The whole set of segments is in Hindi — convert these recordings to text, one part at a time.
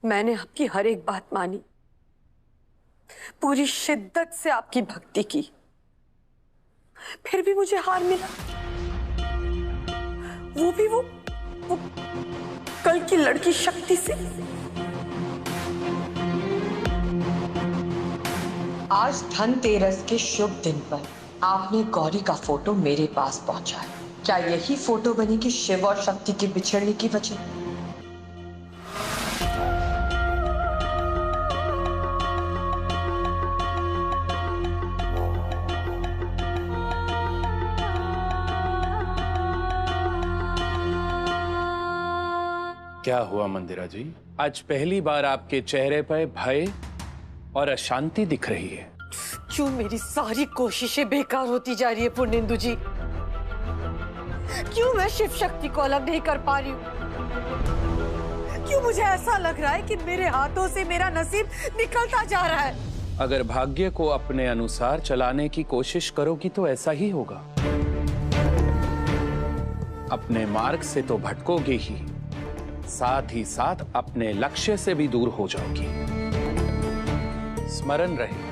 मैंने आपकी हर एक बात मानी, पूरी शिद्दत से आपकी भक्ति की, फिर भी मुझे हार मिला। वो भी वो कल की लड़की शक्ति से। आज धनतेरस के शुभ दिन पर आपने गौरी का फोटो मेरे पास पहुंचाया। क्या यही फोटो बनेगी शिव और शक्ति के बिछड़ने की वजह? क्या हुआ मंदिरा जी? आज पहली बार आपके चेहरे पर भय और अशांति दिख रही है। क्यों मेरी सारी कोशिशें बेकार होती जा रही है पूर्णेंदु जी? क्यों मैं शिव शक्ति को अलग नहीं कर पा रही हूँ? क्यों मुझे ऐसा लग रहा है कि मेरे हाथों से मेरा नसीब निकलता जा रहा है? अगर भाग्य को अपने अनुसार चलाने की कोशिश करोगी तो ऐसा ही होगा। अपने मार्ग से तो भटकोगे ही, साथ ही साथ अपने लक्ष्य से भी दूर हो जाओगी। स्मरण रहे,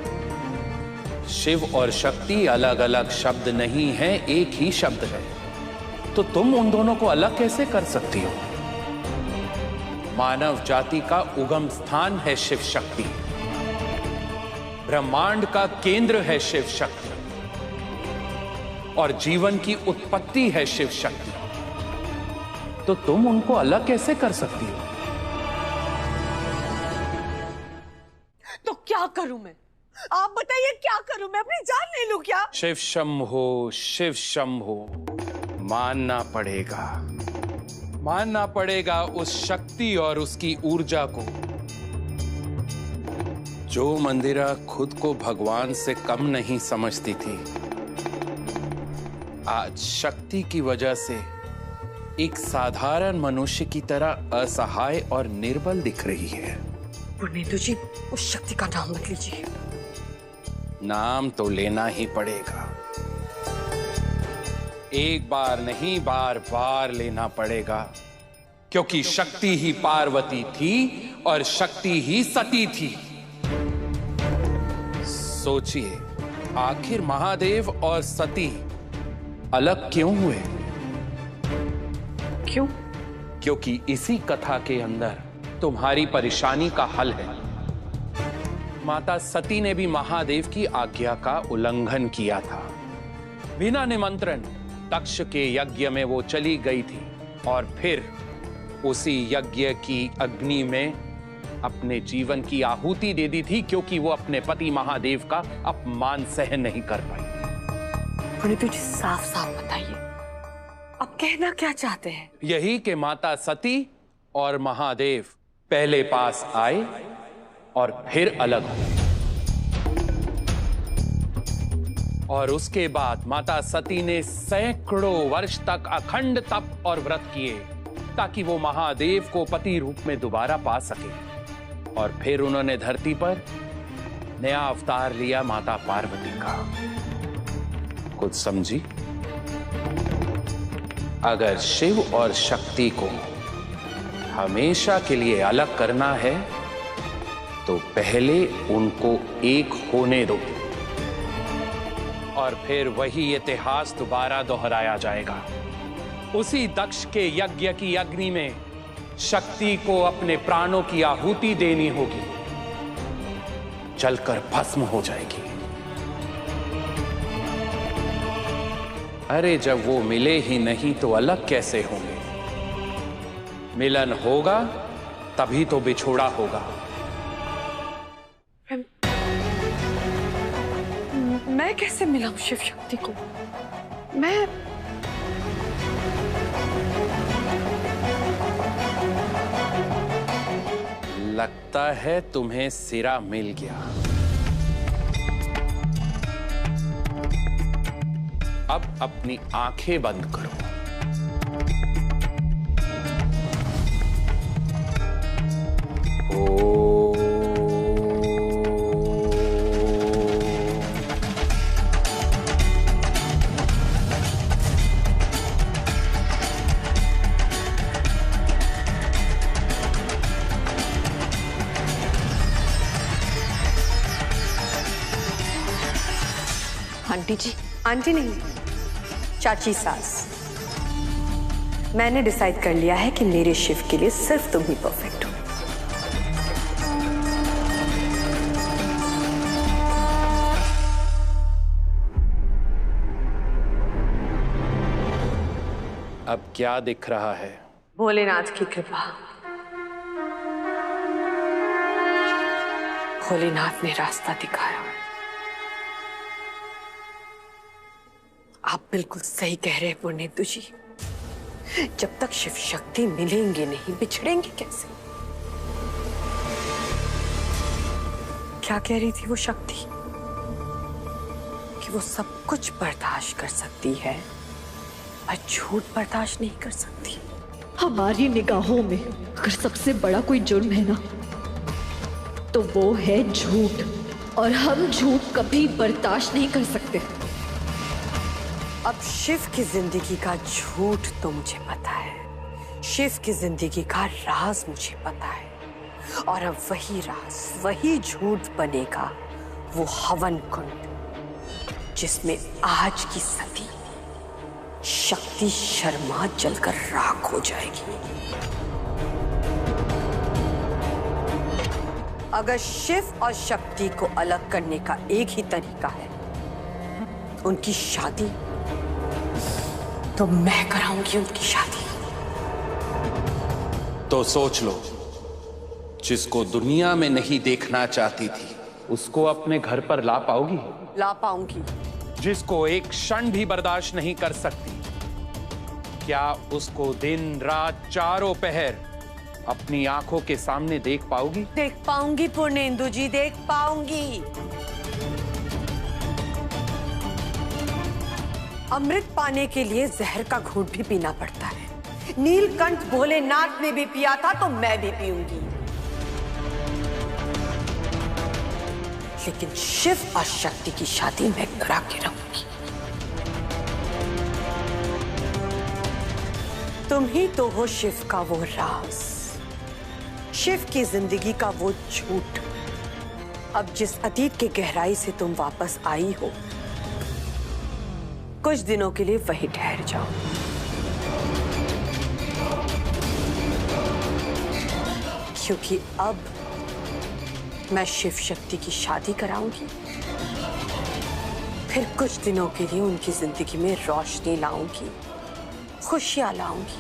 शिव और शक्ति अलग अलग शब्द नहीं है, एक ही शब्द है। तो तुम उन दोनों को अलग कैसे कर सकती हो? मानव जाति का उगम स्थान है शिव शक्ति, ब्रह्मांड का केंद्र है शिव शक्ति, और जीवन की उत्पत्ति है शिव शक्ति। तो तुम उनको अलग कैसे कर सकती हो? तो क्या करूं मैं? आप बताइए क्या करूं मैं? अपनी जान ले लूं क्या? शिव शंभो, शिव शंभो। मानना पड़ेगा उस शक्ति और उसकी ऊर्जा को जो मंदिरा खुद को भगवान से कम नहीं समझती थी। आज शक्ति की वजह से एक साधारण मनुष्य की तरह असहाय और निर्बल दिख रही है। पूर्णेंदु जी, उस शक्ति का नाम मत लीजिए। नाम तो लेना ही पड़ेगा। एक बार नहीं, बार बार लेना पड़ेगा, क्योंकि शक्ति ही पार्वती थी और शक्ति ही सती थी। सोचिए, आखिर महादेव और सती अलग क्यों हुए? क्यों? क्योंकि इसी कथा के अंदर तुम्हारी परेशानी का हल है। माता सती ने भी महादेव की आज्ञा का उल्लंघन किया था। बिना निमंत्रण दक्ष के यज्ञ में वो चली गई थी और फिर उसी यज्ञ की अग्नि में अपने जीवन की आहुति दे दी थी, क्योंकि वो अपने पति महादेव का अपमान सहन नहीं कर पाई। पूर्णेंदु जी, साफ साफ बताइए, आप कहना क्या चाहते हैं? यही कि माता सती और महादेव पहले पास आए और फिर अलग हुए, और उसके बाद माता सती ने सैकड़ों वर्ष तक अखंड तप और व्रत किए ताकि वो महादेव को पति रूप में दोबारा पा सके। और फिर उन्होंने धरती पर नया अवतार लिया माता पार्वती का। कुछ समझी? अगर शिव और शक्ति को हमेशा के लिए अलग करना है तो पहले उनको एक होने दो, और फिर वही इतिहास दोबारा दोहराया जाएगा। उसी दक्ष के यज्ञ की अग्नि में शक्ति को अपने प्राणों की आहुति देनी होगी, जलकर भस्म हो जाएगी। अरे जब वो मिले ही नहीं तो अलग कैसे होंगे? मिलन होगा तभी तो बिछोड़ा होगा। मैं कैसे मिलाऊं शिव शक्ति को? मैं लगता है तुम्हें सिरा मिल गया। अब अपनी आंखें बंद करो। आंटी जी। आंटी नहीं, चाची सास। मैंने डिसाइड कर लिया है कि मेरे शिव के लिए सिर्फ तुम ही परफेक्ट हो। अब क्या दिख रहा है? भोलेनाथ की कृपा। भोलेनाथ ने रास्ता दिखाया। आप बिल्कुल सही कह रहे हैं पुण्येंदु जी। जब तक शिव शक्ति मिलेंगे नहीं, बिछड़ेंगे कैसे? क्या कह रही थी वो शक्ति? कि वो सब कुछ बर्दाश्त कर सकती है पर झूठ बर्दाश्त नहीं कर सकती। हमारी निगाहों में अगर सबसे बड़ा कोई जुर्म है ना, तो वो है झूठ, और हम झूठ कभी बर्दाश्त नहीं कर सकते। अब शिव की जिंदगी का झूठ तो मुझे पता है, शिव की जिंदगी का राज मुझे पता है, और अब वही राज, वही झूठ बनेगा वो हवन कुंड, जिसमें आज की सती शक्ति शर्मा जलकर राख हो जाएगी। अगर शिव और शक्ति को अलग करने का एक ही तरीका है, उनकी शादी, तो मैं कराऊंगी उनकी शादी। तो सोच लो, जिसको दुनिया में नहीं देखना चाहती थी, उसको अपने घर पर ला पाओगी? ला पाऊंगी। जिसको एक क्षण भी बर्दाश्त नहीं कर सकती, क्या उसको दिन रात चारों पहर अपनी आंखों के सामने देख पाओगी? देख पाऊंगी पुण्येंदु जी, देख पाऊंगी। अमृत पाने के लिए जहर का घूंट भी पीना पड़ता है। नीलकंठ भोलेनाथ ने भी पिया था, तो मैं भी पीऊंगी। लेकिन शिव और शक्ति की शादी मैं करा के रहूंगी। तुम ही तो हो शिव का वो राज, शिव की जिंदगी का वो झूठ। अब जिस अतीत के गहराई से तुम वापस आई हो, कुछ दिनों के लिए वही ठहर जाओ। क्योंकि अब मैं शिव शक्ति की शादी कराऊंगी, फिर कुछ दिनों के लिए उनकी जिंदगी में रोशनी लाऊंगी, खुशियां लाऊंगी।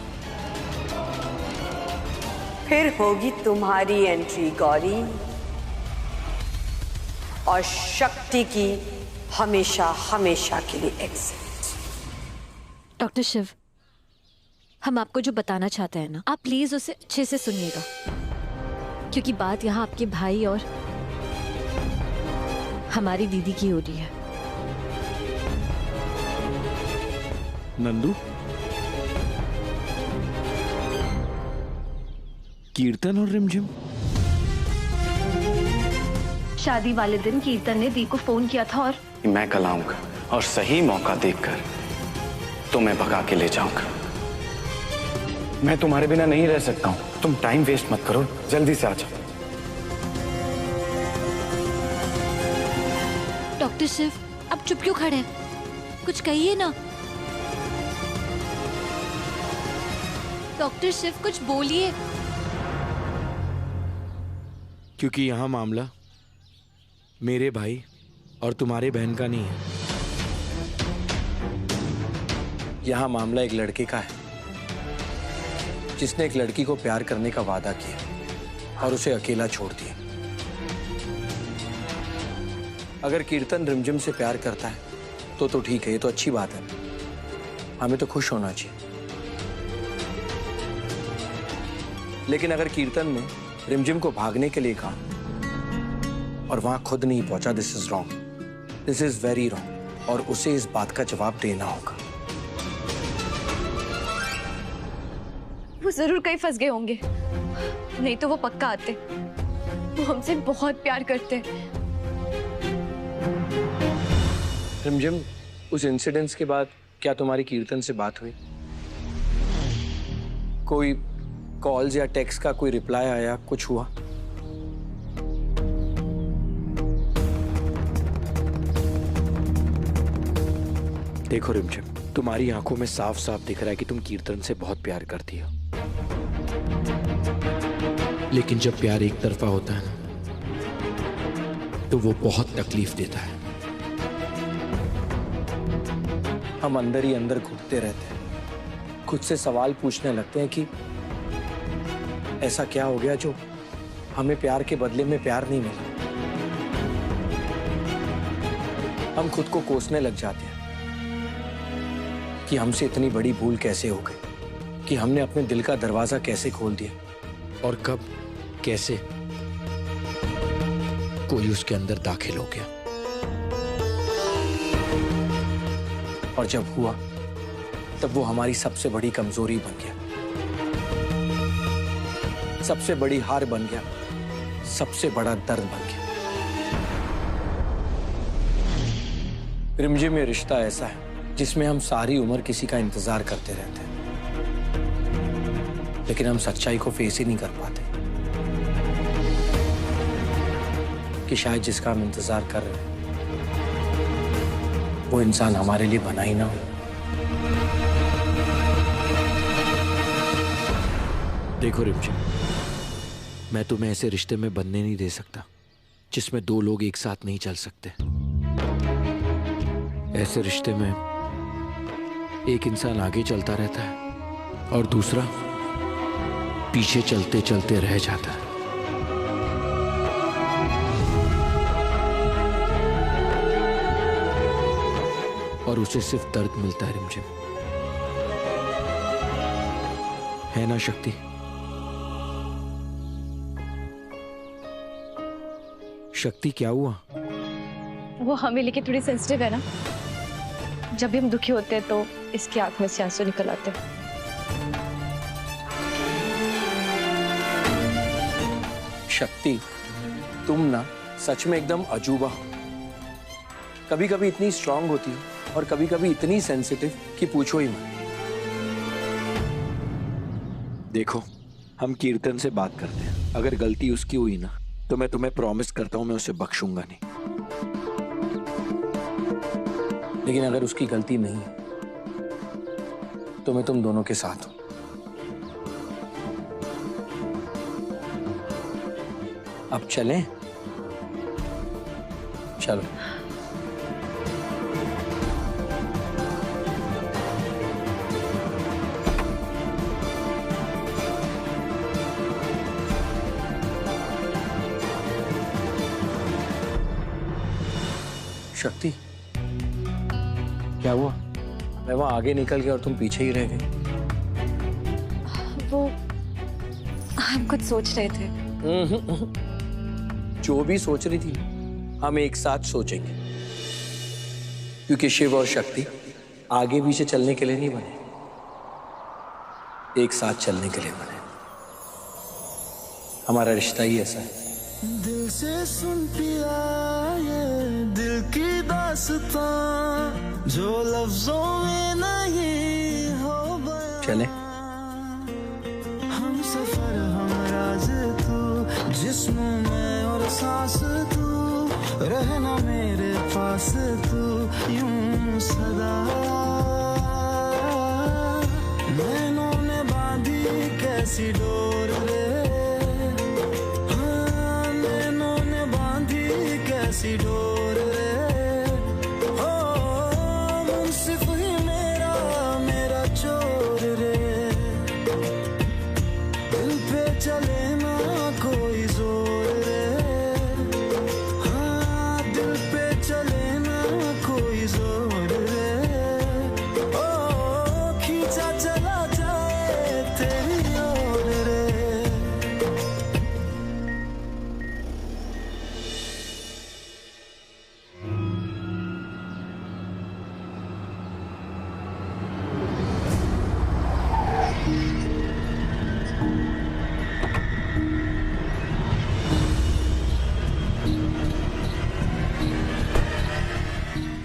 फिर होगी तुम्हारी एंट्री गौरी, और शक्ति की हमेशा हमेशा के लिए एग्जिट। डॉक्टर शिव, हम आपको जो बताना चाहते हैं ना, आप प्लीज उसे अच्छे से सुनिएगा, क्योंकि बात यहाँ आपके भाई और हमारी दीदी की हो रही है। नंदू, कीर्तन और रिमझिम। शादी वाले दिन कीर्तन ने दी को फोन किया था और मैं कल आऊंगा और सही मौका देखकर तुम्हें भगा के ले जाऊंगा। मैं तुम्हारे बिना नहीं रह सकता हूं। तुम टाइम वेस्ट मत करो, जल्दी से आ जाओ। डॉक्टर शिव, अब चुप क्यों खड़े हैं? कुछ कहिए ना। डॉक्टर शिव, कुछ बोलिए। क्योंकि यहां मामला मेरे भाई और तुम्हारे बहन का नहीं है। यहां मामला एक लड़के का है, जिसने एक लड़की को प्यार करने का वादा किया और उसे अकेला छोड़ दिया। अगर कीर्तन रिमझिम से प्यार करता है तो ठीक है, ये तो अच्छी बात है, हमें तो खुश होना चाहिए। लेकिन अगर कीर्तन ने रिमझिम को भागने के लिए कहा और वहां खुद नहीं पहुंचा, this is wrong, this is very wrong, और उसे इस बात का जवाब देना होगा। वो जरूर कहीं फंस गए होंगे, नहीं तो वो पक्का आते। वो हमसे बहुत प्यार करते। रिमझिम, उस इंसिडेंस के बाद क्या तुम्हारी कीर्तन से बात हुई? कोई कॉल्स या टेक्स्ट का कोई रिप्लाई आया, कुछ हुआ? देखो रिमझिम, तुम्हारी आंखों में साफ साफ दिख रहा है कि तुम कीर्तन से बहुत प्यार करती हो। लेकिन जब प्यार एक तरफा होता है ना, तो वो बहुत तकलीफ देता है। हम अंदर ही अंदर घुटते रहते हैं, खुद से सवाल पूछने लगते हैं कि ऐसा क्या हो गया जो हमें प्यार के बदले में प्यार नहीं मिला। हम खुद को कोसने लग जाते हैं कि हमसे इतनी बड़ी भूल कैसे हो गई, कि हमने अपने दिल का दरवाजा कैसे खोल दिया, और कब कैसे कोई उसके अंदर दाखिल हो गया। और जब हुआ तब वो हमारी सबसे बड़ी कमजोरी बन गया, सबसे बड़ी हार बन गया, सबसे बड़ा दर्द बन गया। रिमझिम, ये रिश्ता ऐसा है जिसमें हम सारी उम्र किसी का इंतजार करते रहते हैं, लेकिन हम सच्चाई को फेस ही नहीं कर पाते कि शायद जिसका हम इंतजार कर रहे हैं वो इंसान हमारे लिए बना ही ना हो। देखो रिमझिम, मैं तुम्हें ऐसे रिश्ते में बनने नहीं दे सकता जिसमें दो लोग एक साथ नहीं चल सकते। ऐसे रिश्ते में एक इंसान आगे चलता रहता है और दूसरा पीछे चलते चलते रह जाता है। और उसे सिर्फ दर्द मिलता है रिमझिम, है ना शक्ति? शक्ति, क्या हुआ? वो हमें थोड़ी सेंसिटिव है ना, जब भी हम दुखी होते हैं तो इसकी आंख में से आंसू निकल आते हैं। शक्ति, तुम ना सच में एकदम अजूबा हो। कभी कभी इतनी स्ट्रांग होती हो और कभी कभी इतनी सेंसिटिव कि पूछो ही मत। देखो, हम कीर्तन से बात करते हैं, अगर गलती उसकी हुई ना तो मैं तुम्हें प्रॉमिस करता हूं मैं उसे बख्शूंगा नहीं। लेकिन अगर उसकी गलती नहीं है तो मैं तुम दोनों के साथ हूं। अब चलें? चलो। शक्ति, क्या हुआ? मैं वहां आगे निकल गया और तुम पीछे ही रह गए। वो हम कुछ सोच रहे थे। जो भी सोच रही थी हम एक साथ सोचेंगे, क्योंकि शिव और शक्ति आगे पीछे चलने के लिए नहीं बने, एक साथ चलने के लिए बने। हमारा रिश्ता ही ऐसा है। दिल से सुन पिया ये दिल की दास्तां जो लफ्जों में नहीं हो बयां। चले? हम सफर हम राज तू, जिस्म में और सांस तू, रहना मेरे पास तू यूं सदा। नैनों ने बांधी कैसी डोर रे, कैसी डोर रे, हो मुंसिफ ही मेरा चोर रे। दिल पे चले ना कोई जोर रे, हाँ दिल पे चले ना कोई जोर रे। ओ खींचा चला जाए तेरी ओर रे।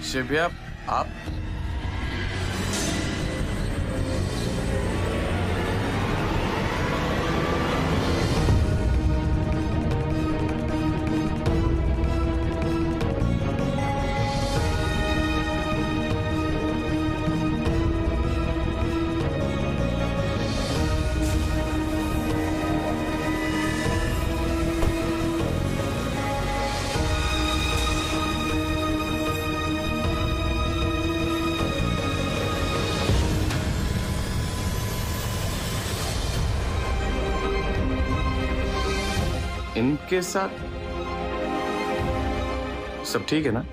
शिव्या, आप इनके साथ सब ठीक है ना?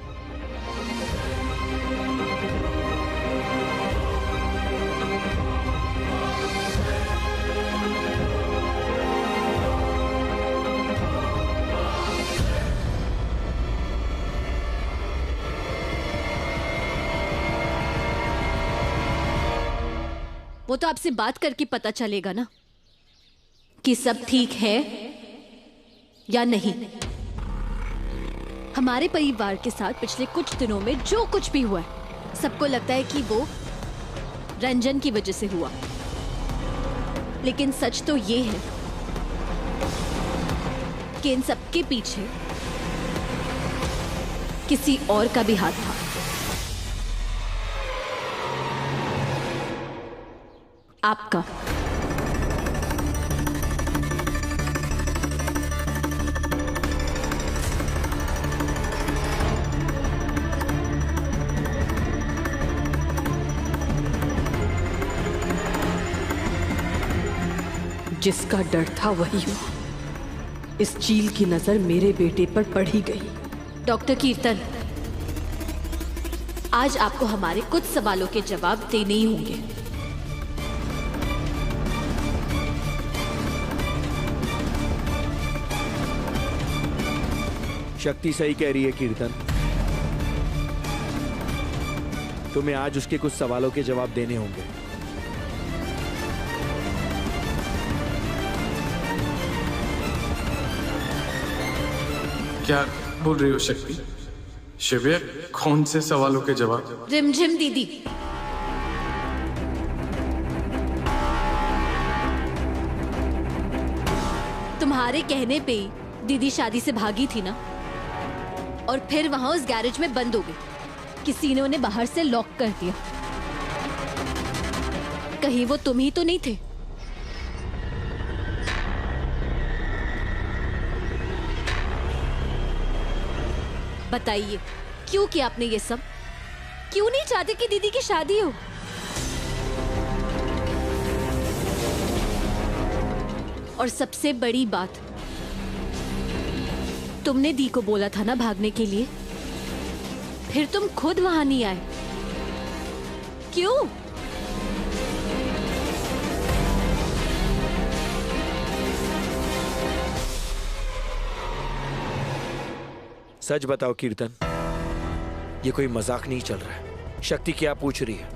वो तो आपसे बात करके पता चलेगा ना कि सब ठीक है या नहीं। हमारे परिवार के साथ पिछले कुछ दिनों में जो कुछ भी हुआ है, सबको लगता है कि वो रंजन की वजह से हुआ, लेकिन सच तो ये है कि इन सबके पीछे किसी और का भी हाथ था। आपका। जिसका डर था वही हुआ। इस चील की नजर मेरे बेटे पर पड़ ही गई। डॉक्टर कीर्तन, आज आपको हमारे कुछ सवालों के जवाब देने ही होंगे। शक्ति सही कह रही है कीर्तन, तुम्हें आज उसके कुछ सवालों के जवाब देने होंगे। क्या बोल रही हो शक्ति? शिव्या, कौन से सवालों के जवाब? रिमझिम दीदी, तुम्हारे कहने पे ही दीदी शादी से भागी थी ना, और फिर वहां उस गैरेज में बंद हो गई। किसी ने उन्हें बाहर से लॉक कर दिया। कहीं वो तुम ही तो नहीं थे? बताइए, क्यों किया आपने ये सब? क्यों नहीं चाहते कि दीदी की शादी हो? और सबसे बड़ी बात, तुमने दी को बोला था ना भागने के लिए, फिर तुम खुद वहां नहीं आए, क्यों? सच बताओ कीर्तन, ये कोई मजाक नहीं चल रहा है। शक्ति क्या पूछ रही है?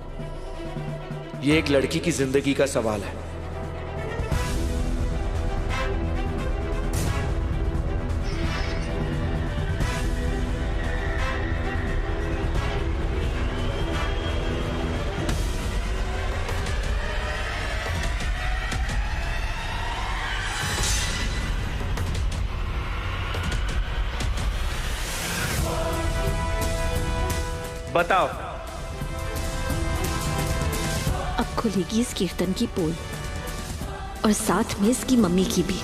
ये एक लड़की की जिंदगी का सवाल है। बताओ। अब खुलेगी इस कीर्तन की पोल, और साथ में इसकी मम्मी की भी।